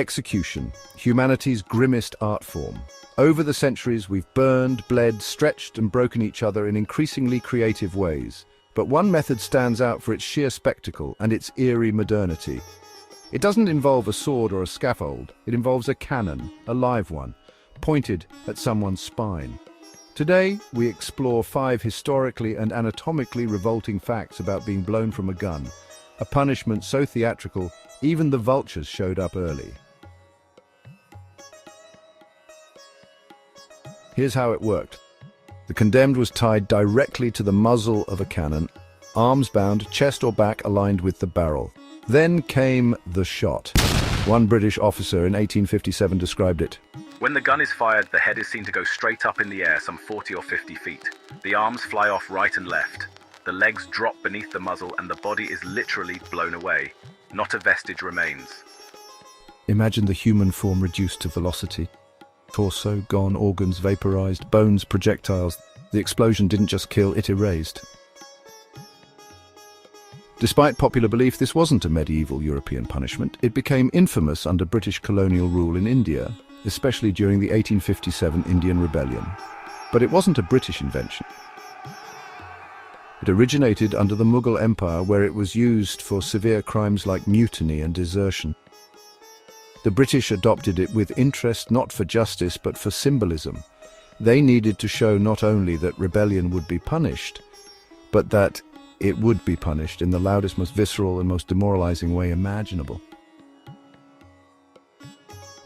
Execution, humanity's grimmest art form. Over the centuries, we've burned, bled, stretched and broken each other in increasingly creative ways. But one method stands out for its sheer spectacle and its eerie modernity. It doesn't involve a sword or a scaffold. It involves a cannon, a live one, pointed at someone's spine. Today, we explore 5 historically and anatomically revolting facts about being blown from a gun, a punishment so theatrical, even the vultures showed up early. Here's how it worked. The condemned was tied directly to the muzzle of a cannon, arms bound, chest or back aligned with the barrel. Then came the shot. One British officer in 1857 described it. When the gun is fired, the head is seen to go straight up in the air some 40 or 50 feet. The arms fly off right and left. The legs drop beneath the muzzle and the body is literally blown away. Not a vestige remains. Imagine the human form reduced to velocity. Torso gone, organs vaporized, bones projectiles. The explosion didn't just kill, it erased. Despite popular belief, this wasn't a medieval European punishment. It became infamous under British colonial rule in India, especially during the 1857 Indian Rebellion. But it wasn't a British invention. It originated under the Mughal Empire, where it was used for severe crimes like mutiny and desertion. The British adopted it with interest, not for justice, but for symbolism. They needed to show not only that rebellion would be punished, but that it would be punished in the loudest, most visceral and most demoralizing way imaginable.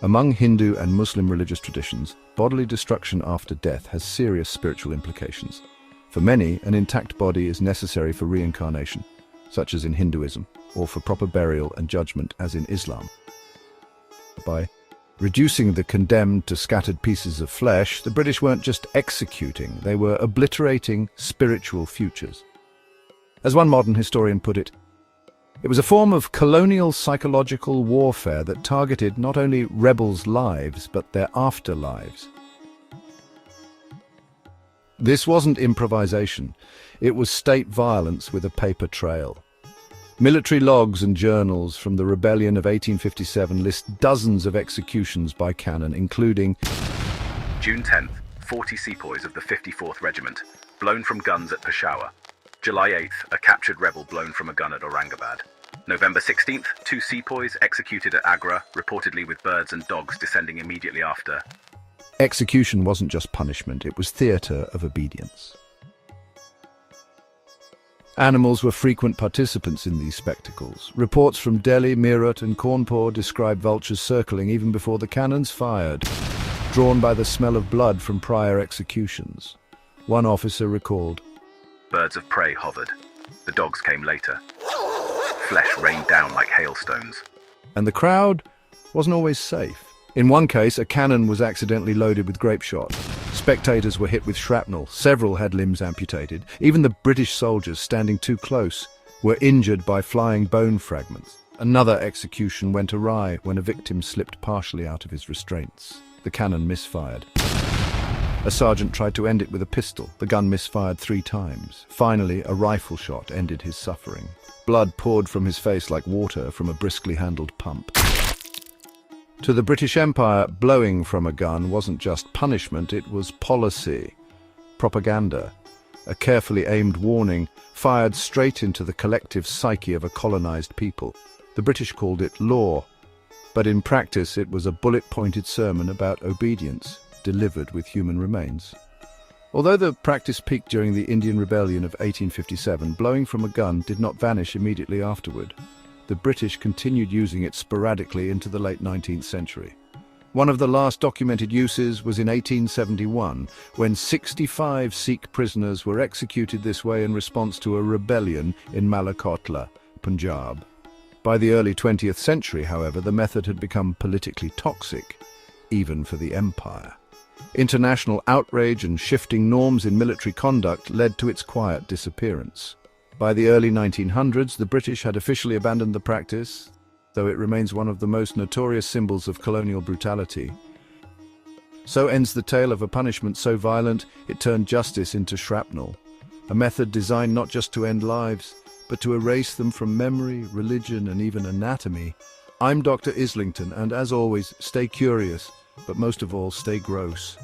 Among Hindu and Muslim religious traditions, bodily destruction after death has serious spiritual implications. For many, an intact body is necessary for reincarnation, such as in Hinduism, or for proper burial and judgment, as in Islam. By reducing the condemned to scattered pieces of flesh, the British weren't just executing, they were obliterating spiritual futures. As one modern historian put it, it was a form of colonial psychological warfare that targeted not only rebels' lives, but their afterlives. This wasn't improvisation, it was state violence with a paper trail. Military logs and journals from the rebellion of 1857 list dozens of executions by cannon, including June 10th, 40 sepoys of the 54th Regiment, blown from guns at Peshawar. July 8th, a captured rebel blown from a gun at Aurangabad. November 16th, 2 sepoys executed at Agra, reportedly with birds and dogs descending immediately after. Execution wasn't just punishment, it was theatre of obedience. Animals were frequent participants in these spectacles. Reports from Delhi, Meerut and Cawnpur describe vultures circling even before the cannons fired, drawn by the smell of blood from prior executions. One officer recalled, Birds of prey hovered. The dogs came later. Flesh rained down like hailstones. And the crowd wasn't always safe. In one case, a cannon was accidentally loaded with grape shot. Spectators were hit with shrapnel. Several had limbs amputated. Even the British soldiers, standing too close, were injured by flying bone fragments. Another execution went awry when a victim slipped partially out of his restraints. The cannon misfired. A sergeant tried to end it with a pistol. The gun misfired 3 times. Finally, a rifle shot ended his suffering. Blood poured from his face like water from a briskly handled pump. To the British Empire, blowing from a gun wasn't just punishment, it was policy, propaganda, a carefully aimed warning fired straight into the collective psyche of a colonized people. The British called it law, but in practice it was a bullet-pointed sermon about obedience, delivered with human remains. Although the practice peaked during the Indian Rebellion of 1857, blowing from a gun did not vanish immediately afterward. The British continued using it sporadically into the late 19th century. One of the last documented uses was in 1871, when 65 Sikh prisoners were executed this way in response to a rebellion in Malakotla, Punjab. By the early 20th century, however, the method had become politically toxic, even for the empire. International outrage and shifting norms in military conduct led to its quiet disappearance. By the early 1900s, the British had officially abandoned the practice, though it remains one of the most notorious symbols of colonial brutality. So ends the tale of a punishment so violent it turned justice into shrapnel, a method designed not just to end lives, but to erase them from memory, religion, and even anatomy, I'm Dr. Islington, and as always, stay curious, but most of all, stay gross.